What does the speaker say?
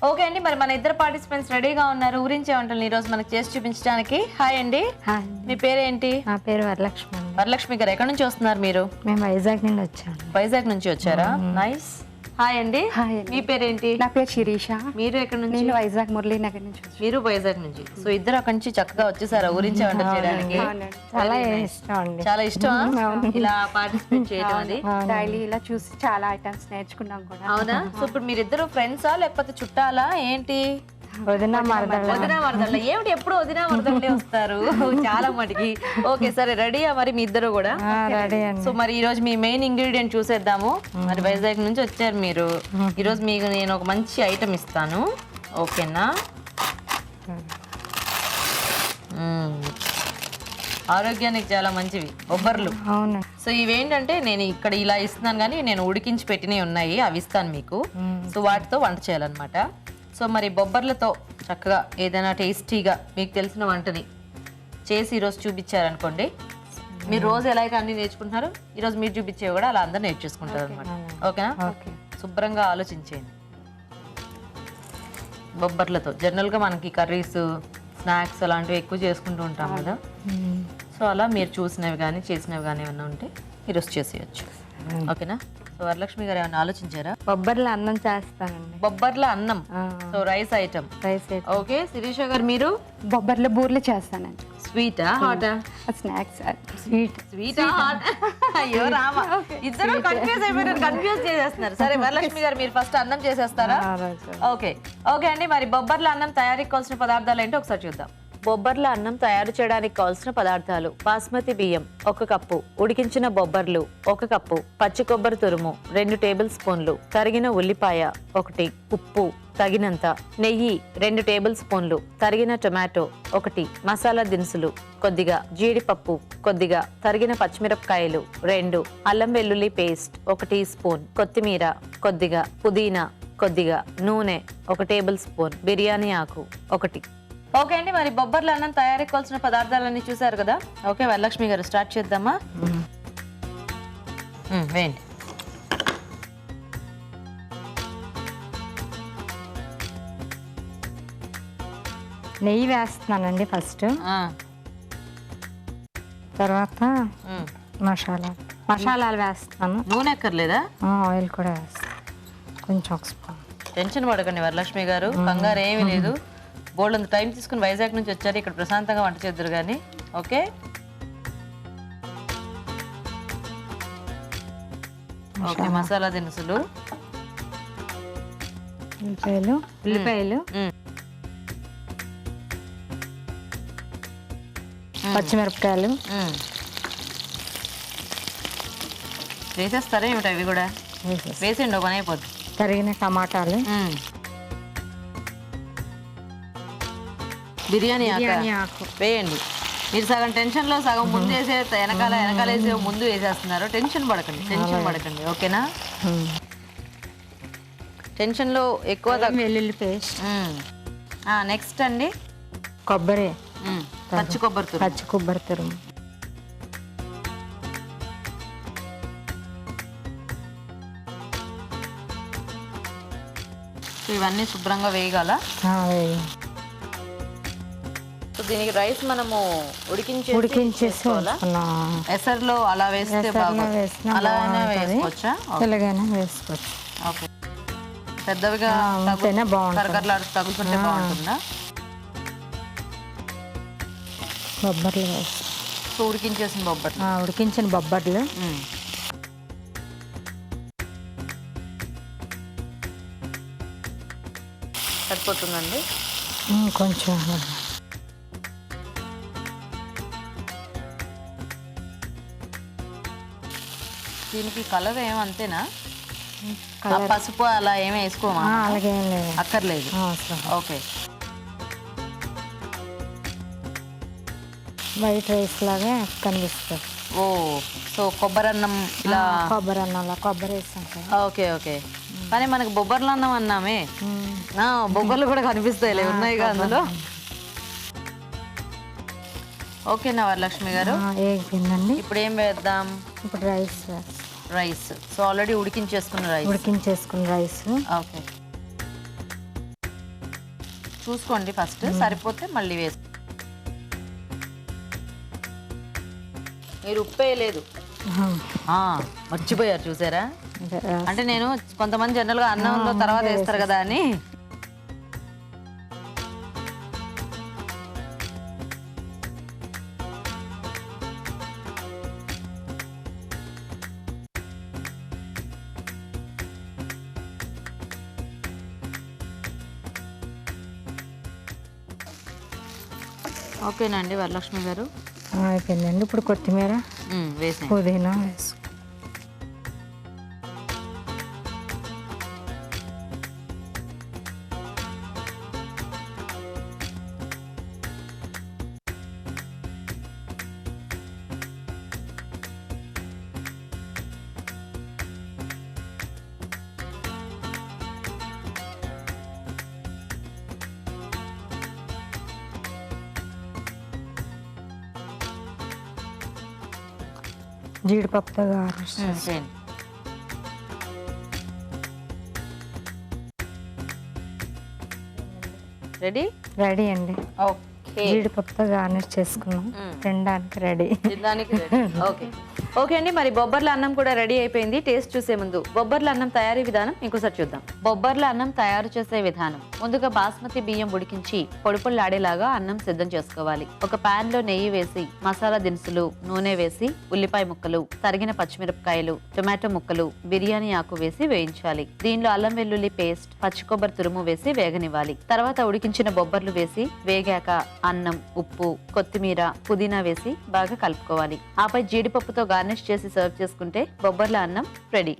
Okay అండి, మరి మన ఇద్దరు పార్టిసిపెంట్స్ రెడీగా ఉన్నారు ఊరించే వంటలు ఈ రోజు మనకి చేసి చూపించడానికి. హాయ్ అండి. మీ పేరేంటి? నా పేరు వరలక్ష్మి. వరలక్ష్మి గారు, ఎక్కడి నుంచి వస్తున్నారు మీరు? మేము వైజాగ్ నుండి వచ్చాము. వైజాగ్ నుంచి వచ్చారా? నైస్. హాయ్ అండి. మీ పేరేంటి? నా పేరు శిరీష. మీరు ఎక్కడి నుంచి? నేను వైజాగ్ మురళీనగర్ నుంచి. మీరు వైజాగ్ నుంచి. సో ఇద్దరు అక్కడి నుంచి చక్కగా వచ్చేసారా ఊరించే వంటలు చేయడానికి? చాలా ఇష్టం అండి. చాలా ఇష్టం ఇలా పార్టిసిపేట్ చేయడం అది. డైలీ ఇలా చూసి చాలా ఐటమ్స్ నేర్చుకున్నాం కూడా. అవునా? సో ఇప్పుడు మీరిద్దరు ఫ్రెండ్సా లేకపోతే చుట్టాలా ఏంటి? వదిన మరదళ్ళ. వదినా వరదళ్ళ. ఏమిటి ఎప్పుడు వదినా వరదళ్ళే వస్తారు చాలా మటుకి. ఓకే సరే, రెడీయా మరి మీ ఇద్దరు కూడా? రెడీ అండి. సో మరి ఈ రోజు మీ మెయిన్ ఇంగ్రీడియంట్ చూసేద్దాము. మరి వైజాగ్ నుంచి వచ్చారు మీరు. ఈ రోజు మీకు నేను ఒక మంచి ఐటమ్ ఇస్తాను, ఓకేనా? ఆరోగ్యానికి చాలా మంచివి బొబ్బర్లు. అవును. సో ఇవేంటంటే నేను ఇక్కడ ఇలా ఇస్తున్నాను, కానీ నేను ఉడికించి పెట్టినవి ఉన్నాయి, అవి ఇస్తాను మీకు. సో వాటితో వంట చేయాలన్నమాట. సో మరి బొబ్బర్లతో చక్కగా ఏదైనా టేస్టీగా మీకు తెలిసిన వంటని చేసి ఈరోజు చూపించారనుకోండి, మీరు రోజు ఎలా అయితే అన్ని నేర్చుకుంటున్నారు, ఈరోజు మీరు చూపించేవి కూడా అలా అందరూ నేర్చేసుకుంటారు అనమాట. ఓకేనా? శుభ్రంగా ఆలోచించేయండి. బొబ్బర్లతో జనరల్గా మనకి కర్రీస్, స్నాక్స్ అలాంటివి ఎక్కువ చేసుకుంటూ ఉంటాం కదా. సో అలా మీరు చూసినవి కానీ చేసినవి కానీ ఏమన్నా ఉంటే ఈరోజు చేసేయచ్చు. ఓకేనా? సో వరలక్ష్మి గారు ఏమన్నా ఆలోచించారా? బొబ్బర్ల అన్నం చేస్తానండి. బొబ్బర్ల అన్నం, so rice item. Okay. Sirisha గారు మీరు? బొబ్బర్ల బూర్లు చేస్తానండి. స్వీటా హాటా? స్నాక్స్. స్వీటా హాట్? అయ్యో రామా, ఇద్దరు కన్ఫ్యూజ్ అయిపోయారు, కన్ఫ్యూజ్ చేసేస్తున్నారు. సరే వరలక్ష్మి గారు మీరు ఫస్ట్ అన్నం చేసేస్తారా? ఓకే. ఓకే అండి, మరి బొబ్బర్ల అన్నం తయారీకి కావాల్సిన పదార్థాలు ఏంటో ఒకసారి చూద్దాం. బొబ్బర్ల అన్నం తయారు చేయడానికి కావాల్సిన పదార్థాలు: బాస్మతి బియ్యం 1 కప్పు, ఉడికించిన బొబ్బర్లు 1 కప్పు, పచ్చి కొబ్బరి తురుము 2 టేబుల్ స్పూన్లు, తరిగిన ఉల్లిపాయ 1, ఉప్పు తగినంత, నెయ్యి 2 టేబుల్ స్పూన్లు, తరిగిన టొమాటో 1, మసాలా దినుసులు కొద్దిగా, జీడిపప్పు కొద్దిగా, తరిగిన పచ్చిమిరపకాయలు 2, అల్లం వెల్లుల్లి పేస్ట్ 1 టీ స్పూన్, కొత్తిమీర కొద్దిగా, పుదీనా కొద్దిగా, నూనె 1 టేబుల్ స్పూన్, బిర్యానీ ఆకు 1. ఓకే అండి, మరి బొబ్బర్ల అన్నం తయారీకి కావాల్సిన పదార్థాలన్నీ చూసారు కదా. ఓకే వరలక్ష్మి గారు స్టార్ట్ చేద్దామా? వేయండి. నెయ్యి వేస్తున్నానండి ఫస్ట్. తర్వాత మసాలాలు వేస్తాను. నూనె ఎక్కర్లేదా? ఆయిల్ కూడా వేస్తాను కొంచెం, 1 స్పూన్. టెన్షన్ పడకండి వరలక్ష్మి గారు, కంగారు ఏమీ లేదు. బోల్డ్ అంత టైం తీసుకుని వైజాగ్ నుంచి వచ్చారు, ఇక్కడ ప్రశాంతంగా వంట చేద్దరు కానీ. ఓకే. ఓకే, మసాలా దినుసులు, ఉల్లిపాయలు, పచ్చిమిరపకాయలు వేసేస్తారా ఏమిటి? అవి కూడా వేసేయండి, ఒక పని అయిపోద్ది. తరిగిన టమాటాలు, బిర్యానీ ఆకు వేయండి. మీరు సగం టెన్షన్ లో సగం ముందు వేసే వెనకాల వేసే ముందు వేసేస్తున్నారు. టెన్షన్ పడకండి ఓకేనా? టెన్షన్ లో ఎక్కువ. వెల్లుల్లి పేస్ట్. నెక్స్ట్ అండి కొబ్బరి, పచ్చి కొబ్బరి తురుము. ఇవన్నీ శుభ్రంగా వేయగల. దీనికి రైస్ మనము ఉడికించేసి ఎసర్లో అలా వేస్తే అలానే వేసుకోవచ్చా? ఇలాగైనా వేసుకోవచ్చు. ఓకే. పెద్దవిగా కరకరలాడుతూ తగులుతుంటే బాగుంటుందా? బొబ్బర్లు వేసి ఉడికించిన బొబ్బర్లు సరిపోతుందండి. కొంచెం దీనికి కలర్ ఏమంతేనా? పసుపు అలా ఏమి వేసుకోమా? అలాగే అక్కర్లేదు. ఓకే. వైట్ రైస్ లాగా కనిపిస్తుంది. ఓ, సో కొబ్బరి అన్నం ఇలా, కొబ్బరి అన్నంలా కొబ్బరి వేస్తాం. Okay okay. కానీ మనకి బొబ్బర్లు అన్నం అన్నామే, బొబ్బర్లు కూడా కనిపిస్తాయి, ఉన్నాయి కదా అందులో. ఓకేనా వరలక్ష్మి గారు? ఏగిందండి. ఇప్పుడు ఏం వేద్దాం? ఇప్పుడు రైస్. సో ఆల్రెడీ ఉడికించేసుకున్న రైస్. ఓకే. చూసుకోండి ఫస్ట్, సరిపోతే మళ్ళీ వేసుకో. మీరు ఉప్పు వేయలేదు, మర్చిపోయారు చూసారా. అంటే నేను కొంతమంది జనరల్ గా అన్నంలో తర్వాత వేస్తారు కదా అని. ఓకేనండి వరలక్ష్మి గారు, అయిపోయిందండి. ఇప్పుడు కొత్తిమీర, వేసాను. పుదీనా వేసు. జీడిపప్పుతో గార్నిష్ చేయండి. రెడీ రెడీ అండి. ఓకే, జీడిపప్పుతో గార్నిష్ చేసుకున్నాం, తినడానికి రెడీ. ఓకే ఓకే అండి, మరి బొబ్బర్ల అన్నం కూడా రెడీ అయిపోయింది. టేస్ట్ చూసే ముందు బొబ్బర్ల అన్నం తయారీ విధానం ఇంకోసారి చూద్దాం. బొబ్బర్ల అన్నం తయారు చేసే విధానం: ముందుగా బాస్మతి బియ్యం ఉడికించి పొడిపొళ్ళాడేలాగా అన్నం సిద్ధం చేసుకోవాలి. ఒక పాన్ లో నెయ్యి వేసి మసాలా దినుసులు, నూనె వేసి ఉల్లిపాయ ముక్కలు, తరిగిన పచ్చిమిరపకాయలు, టొమాటో ముక్కలు, బిర్యానీ ఆకు వేసి వేయించాలి. దీనిలో అల్లం వెల్లుల్లి పేస్ట్, పచ్చి కొబ్బరి తురుము వేసి వేగనివ్వాలి. తర్వాత ఉడికించిన బొబ్బర్లు వేసి వేగాక అన్నం, ఉప్పు, కొత్తిమీర, పుదీనా వేసి బాగా కలుపుకోవాలి. ఆపై జీడిపప్పుతో గార్నిష్ చేసి సర్వ్ చేసుకుంటే బొబ్బర్ల అన్నం రెడీ.